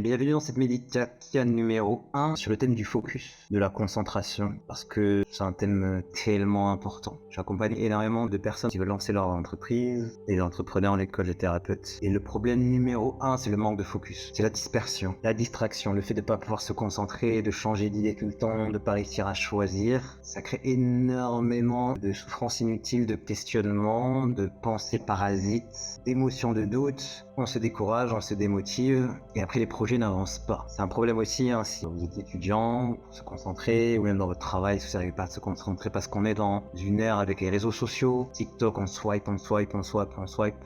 bienvenue dans cette méditation numéro 1 sur le thème du focus, de la concentration, parce que c'est un thème tellement important. J'accompagne énormément de personnes qui veulent lancer leur entreprise, des entrepreneurs, les coachs, les thérapeutes. Et le problème numéro 1, c'est le manque de focus. C'est la dispersion, la distraction, le fait de ne pas pouvoir se concentrer, de changer d'idée tout le temps, de ne pas réussir à choisir. Ça crée énormément de souffrances inutiles, de questionnements, de pensées parasites, d'émotions de doute. On se décourage, on se démotive et après les projets n'avancent pas. C'est un problème aussi si vous êtes étudiant, pour se concentrer, ou même dans votre travail, si vous n'arrivez pas à se concentrer parce qu'on est dans une ère avec les réseaux sociaux, TikTok, on swipe,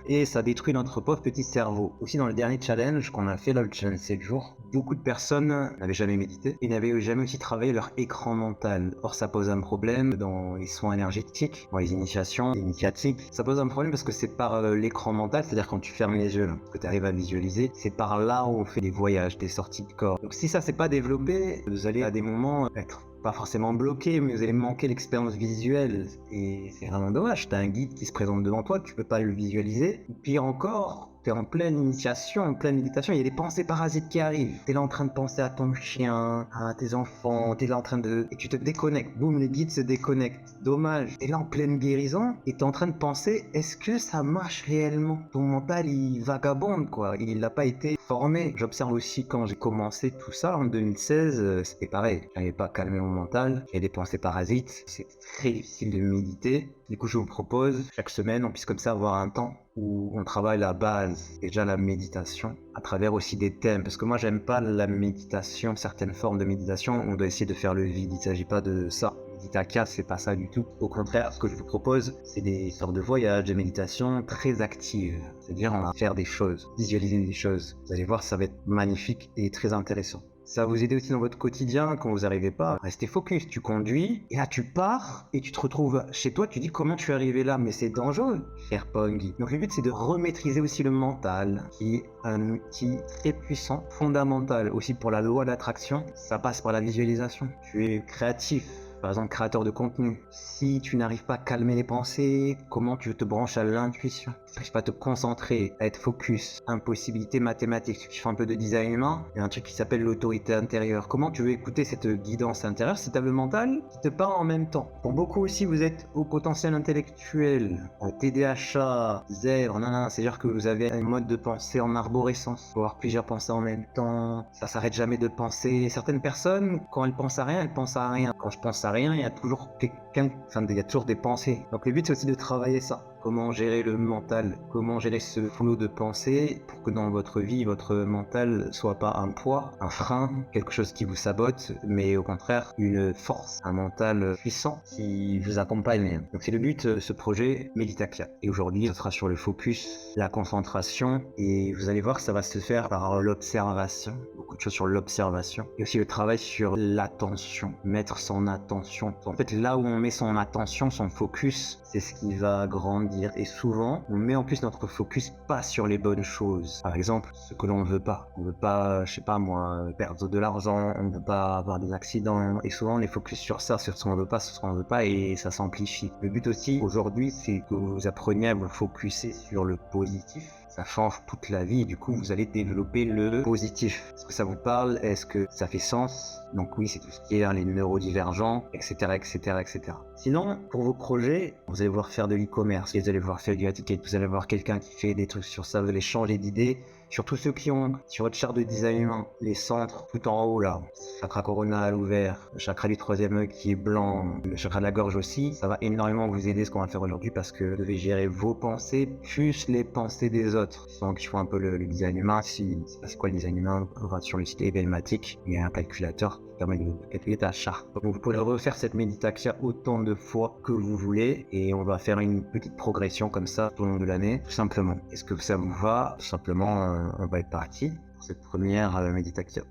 et ça détruit notre pauvre petit cerveau. Aussi dans le dernier challenge qu'on a fait, là, le challenge 7 jours, beaucoup de personnes n'avaient jamais médité et n'avaient jamais aussi travaillé leur écran mental. Or ça pose un problème dans les soins énergétiques, dans les initiations initiatiques. Ça pose un problème parce que c'est par l'écran mental, c'est-à-dire quand tu fermes les yeux, là, que tu arrives à visualiser, c'est par là où on fait des voyages, des sorties de corps. Donc si ça c'est pas développé, vous allez à des moments être pas forcément bloqué, mais vous allez manquer l'expérience visuelle et c'est vraiment dommage. T'as un guide qui se présente devant toi, tu peux pas le visualiser. Pire encore, t'es en pleine initiation, en pleine méditation, il y a des pensées parasites qui arrivent. T'es là en train de penser à ton chien, à tes enfants, t'es là en train de... Et tu te déconnectes, boum, les guides se déconnectent. Dommage, t'es là en pleine guérison et t'es en train de penser, est-ce que ça marche réellement? Ton mental, il vagabonde, quoi. Il n'a pas été formé. J'observe aussi quand j'ai commencé tout ça en 2016, c'était pareil. J'avais pas calmé mon mental, j'avais des pensées parasites. C'est très difficile de méditer. Du coup, je vous propose chaque semaine, on puisse comme ça avoir un temps où on travaille la base, déjà la méditation, à travers aussi des thèmes. Parce que moi, j'aime pas la méditation, certaines formes de méditation, on doit essayer de faire le vide. Il ne s'agit pas de ça. Méditaka, c'est pas ça du tout. Au contraire, ce que je vous propose, c'est des sortes de voyages, de méditation très actives. C'est-à-dire, on va faire des choses, visualiser des choses. Vous allez voir, ça va être magnifique et très intéressant. Ça va vous aider aussi dans votre quotidien quand vous n'arrivez pas à rester focus. Tu conduis et là tu pars et tu te retrouves chez toi. Tu dis comment tu es arrivé là, mais c'est dangereux, cher Pongui. Donc le but c'est de remaîtriser aussi le mental, qui est un outil très puissant, fondamental aussi pour la loi d'attraction. Ça passe par la visualisation. Tu es créatif. Par exemple, créateur de contenu. Si tu n'arrives pas à calmer les pensées, comment tu te branches à l'intuition? Tu n'arrives pas à te concentrer, à être focus. Impossibilité mathématique. Si tu fais un peu de design humain, il y a un truc qui s'appelle l'autorité intérieure. Comment tu veux écouter cette guidance intérieure? C'est ta le mental qui te parle en même temps. Pour beaucoup aussi, vous êtes au potentiel intellectuel, en TDAH, zèbre, c'est-à-dire que vous avez un mode de pensée en arborescence. Faut avoir plusieurs pensées en même temps. Ça s'arrête jamais de penser. Certaines personnes, quand elles pensent à rien, elles pensent à rien. Quand je pense à rien, il y a toujours quelqu'un, il y a toujours des pensées. Donc le but c'est aussi de travailler ça. Comment gérer le mental, comment gérer ce flot de pensées pour que dans votre vie, votre mental soit pas un poids, un frein, quelque chose qui vous sabote, mais au contraire une force, un mental puissant qui vous accompagne. Donc c'est le but de ce projet Meditakia. Et aujourd'hui, ce sera sur le focus, la concentration, et vous allez voir que ça va se faire par l'observation, beaucoup de choses sur l'observation, et aussi le travail sur l'attention, mettre son attention. En fait, là où on met son attention, son focus, c'est ce qui va grandir. Et souvent, on met en plus notre focus pas sur les bonnes choses. Par exemple, ce que l'on ne veut pas. On veut pas, je sais pas moi, perdre de l'argent, on ne veut pas avoir des accidents. Et souvent, on est focus sur ça, sur ce qu'on veut pas, sur ce qu'on veut pas, et ça s'amplifie. Le but aussi, aujourd'hui, c'est que vous appreniez à vous focuser sur le positif. Ça change toute la vie, et du coup, vous allez développer le positif. Est-ce que ça vous parle? Est-ce que ça fait sens? Donc oui, c'est tout ce qui est les neurodivergents, etc., etc., etc. Sinon, pour vos projets, vous allez voir faire de l'e-commerce, vous allez voir faire du etiquette, vous allez voir quelqu'un qui fait des trucs sur ça, vous allez changer d'idée. Sur tous ceux qui ont, sur votre charte de design humain, les centres tout en haut là, chakra coronal ouvert, le chakra du troisième œil qui est blanc, le chakra de la gorge aussi, ça va énormément vous aider ce qu'on va faire aujourd'hui parce que vous devez gérer vos pensées plus les pensées des autres. Donc il faut un peu le design humain, si c'est quoi le design humain, on va sur le site Ebenmatic, il y a un calculateur qui permet de calculer ta charte. Donc vous pouvez refaire cette méditation autant de fois que vous voulez et on va faire une petite progression comme ça tout au long de l'année, tout simplement. Est-ce que ça vous va? Tout simplement, on va être parti pour cette première méditation.